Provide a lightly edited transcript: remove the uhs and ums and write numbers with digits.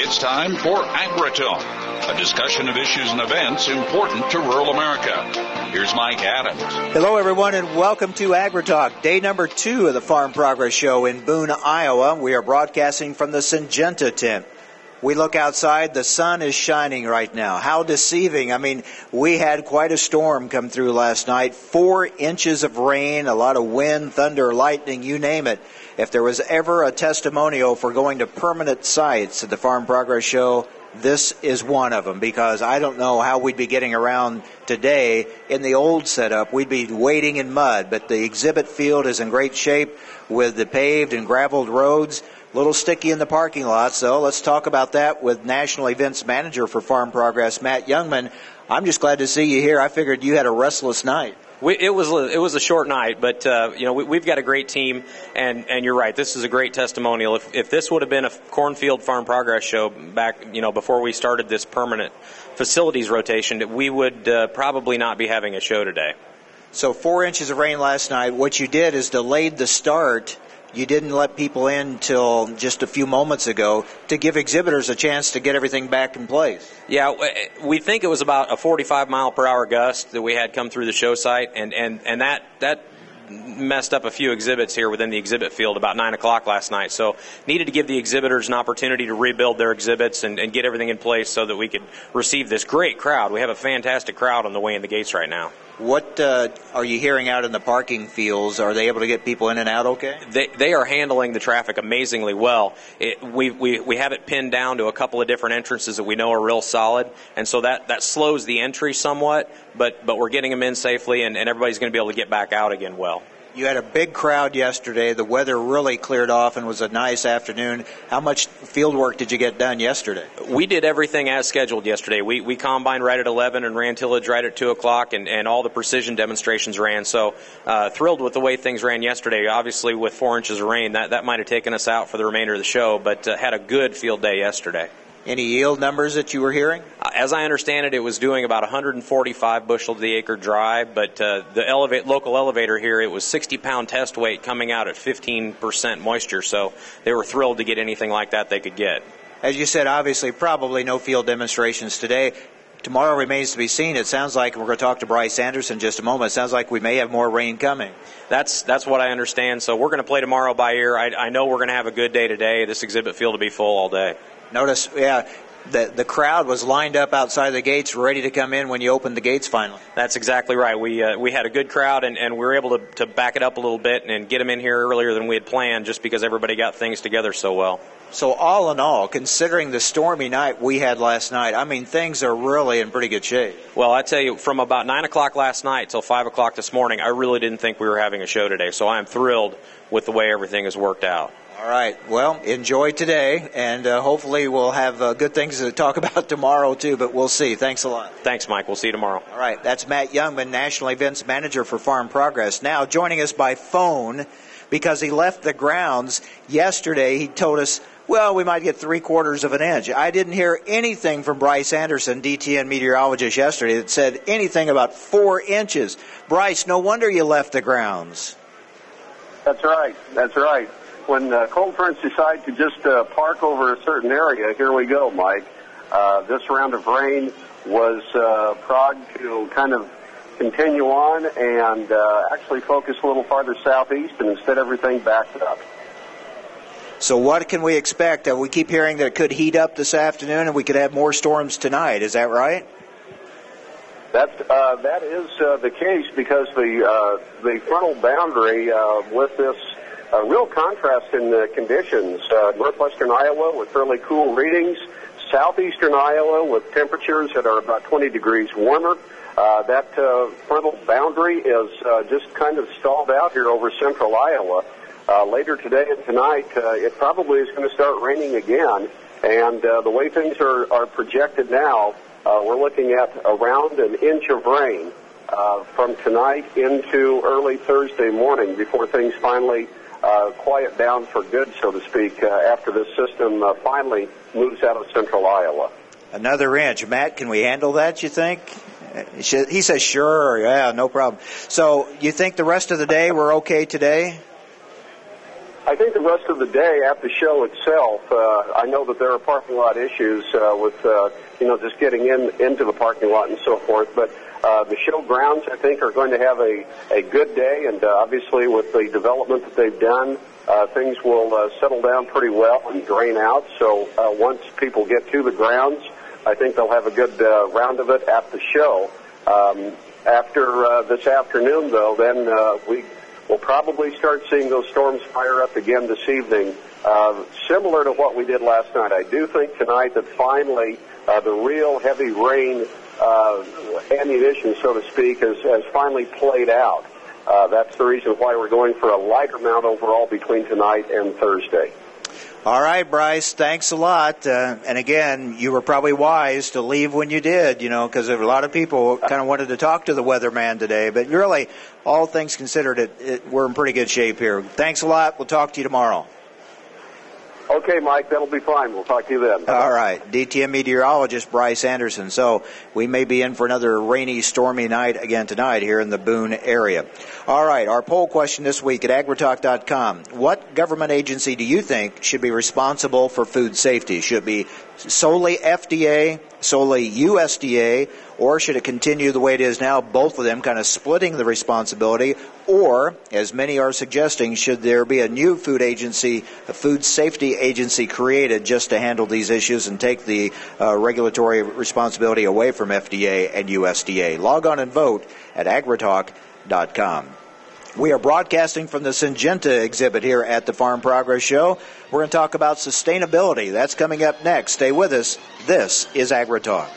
It's time for AgriTalk, a discussion of issues and events important to rural America. Here's Mike Adams. Hello, everyone, and welcome to AgriTalk, day number 2 of the Farm Progress Show in Boone, Iowa. We are broadcasting from the Syngenta tent. We look outside, the sun is shining right now. How deceiving. I mean, we had quite a storm come through last night. 4 inches of rain, a lot of wind, thunder, lightning, you name it. If there was ever a testimonial for going to permanent sites at the Farm Progress Show, this is one of them, because I don't know how we'd be getting around today in the old setup. We'd be wading in mud, but the exhibit field is in great shape with the paved and graveled roads. A little sticky in the parking lot, so let's talk about that with National Events Manager for Farm Progress, Matt Jungmann. I'm just glad to see you here. I figured you had a restless night. It was a short night, but we've got a great team, and you're right. This is a great testimonial. If this would have been a Cornfield Farm Progress Show back, before we started this permanent facilities rotation, we would probably not be having a show today. So 4 inches of rain last night. What you did is delayed the start. You didn't let people in till just a few moments ago to give exhibitors a chance to get everything back in place. Yeah, we think it was about a 45-mile-per-hour gust that we had come through the show site, and that messed up a few exhibits here within the exhibit field about 9 o'clock last night. So needed to give the exhibitors an opportunity to rebuild their exhibits and get everything in place so that we could receive this great crowd. We have a fantastic crowd on the way in the gates right now. What are you hearing out in the parking fields? Are they able to get people in and out okay? They are handling the traffic amazingly well. We have it pinned down to a couple of different entrances that we know are real solid, and so that slows the entry somewhat, but we're getting them in safely, and everybody's going to be able to get back out again well. You had a big crowd yesterday. The weather really cleared off and was a nice afternoon. How much field work did you get done yesterday? We did everything as scheduled yesterday. We combined right at 11 and ran tillage right at 2 o'clock, and all the precision demonstrations ran. So thrilled with the way things ran yesterday. Obviously, with 4 inches of rain, that might have taken us out for the remainder of the show, but had a good field day yesterday. Any yield numbers that you were hearing? As I understand it, it was doing about 145 bushel to the acre dry, but the local elevator here, it was 60-pound test weight coming out at 15% moisture, so they were thrilled to get anything like that they could get. As you said, obviously, probably no field demonstrations today. Tomorrow remains to be seen. It sounds like, we're going to talk to Bryce Anderson in just a moment, it sounds like we may have more rain coming. That's what I understand, so we're going to play tomorrow by ear. I know we're going to have a good day today. This exhibit field will be full all day. Notice, the crowd was lined up outside the gates ready to come in when you opened the gates finally. That's exactly right. We had a good crowd, and we were able to back it up a little bit and get them in here earlier than we had planned just because everybody got things together so well. So all in all, considering the stormy night we had last night, I mean, things are really in pretty good shape. Well, I tell you, from about 9 o'clock last night till 5 o'clock this morning, I really didn't think we were having a show today, so I'm thrilled with the way everything has worked out. All right. Well, enjoy today, and hopefully we'll have good things to talk about tomorrow, too, but we'll see. Thanks a lot. Thanks, Mike. We'll see you tomorrow. All right. That's Matt Jungmann, National Events Manager for Farm Progress. Now, joining us by phone, because he left the grounds yesterday, he told us, well, we might get 3/4 of an inch. I didn't hear anything from Bryce Anderson, DTN meteorologist, yesterday that said anything about 4 inches. Bryce, no wonder you left the grounds. That's right. That's right. When cold fronts decide to just park over a certain area, here we go, Mike. This round of rain was progged to kind of continue on and actually focus a little farther southeast, and instead everything backed up. So what can we expect? We keep hearing that it could heat up this afternoon and we could have more storms tonight. Is that right? That is the case because the frontal boundary with this real contrast in the conditions. Northwestern Iowa with fairly cool readings. Southeastern Iowa with temperatures that are about 20 degrees warmer. That frontal boundary is just kind of stalled out here over central Iowa. Later today and tonight, it probably is going to start raining again. And the way things are projected now, we're looking at around an inch of rain from tonight into early Thursday morning before things finally quiet down for good, so to speak, after this system finally moves out of central Iowa. Another inch. Matt, can we handle that, you think? He says sure, yeah, no problem. So you think the rest of the day we're okay today? I think the rest of the day at the show itself, I know that there are parking lot issues with, just getting into the parking lot and so forth, but the show grounds, I think, are going to have a good day, and obviously with the development that they've done, things will settle down pretty well and drain out. So once people get to the grounds, I think they'll have a good round of it at the show. After this afternoon, though, then we'll probably start seeing those storms fire up again this evening, similar to what we did last night. I do think tonight that finally the real heavy rain ammunition, so to speak, has finally played out. That's the reason why we're going for a lighter amount overall between tonight and Thursday. All right, Bryce, thanks a lot. And again, you were probably wise to leave when you did, because a lot of people kind of wanted to talk to the weatherman today. But really, all things considered, we're in pretty good shape here. Thanks a lot. We'll talk to you tomorrow. Okay, Mike, that'll be fine. We'll talk to you then. All right. DTM meteorologist Bryce Anderson. So we may be in for another rainy, stormy night again tonight here in the Boone area. All right. Our poll question this week at agritalk.com. What government agency do you think should be responsible for food safety? Should it be solely FDA, solely USDA, or should it continue the way it is now, both of them kind of splitting the responsibility? Or, as many are suggesting, should there be a new food agency, a food safety agency created just to handle these issues and take the regulatory responsibility away from FDA and USDA? Log on and vote at agritalk.com. We are broadcasting from the Syngenta exhibit here at the Farm Progress Show. We're going to talk about sustainability. That's coming up next. Stay with us. This is AgriTalk.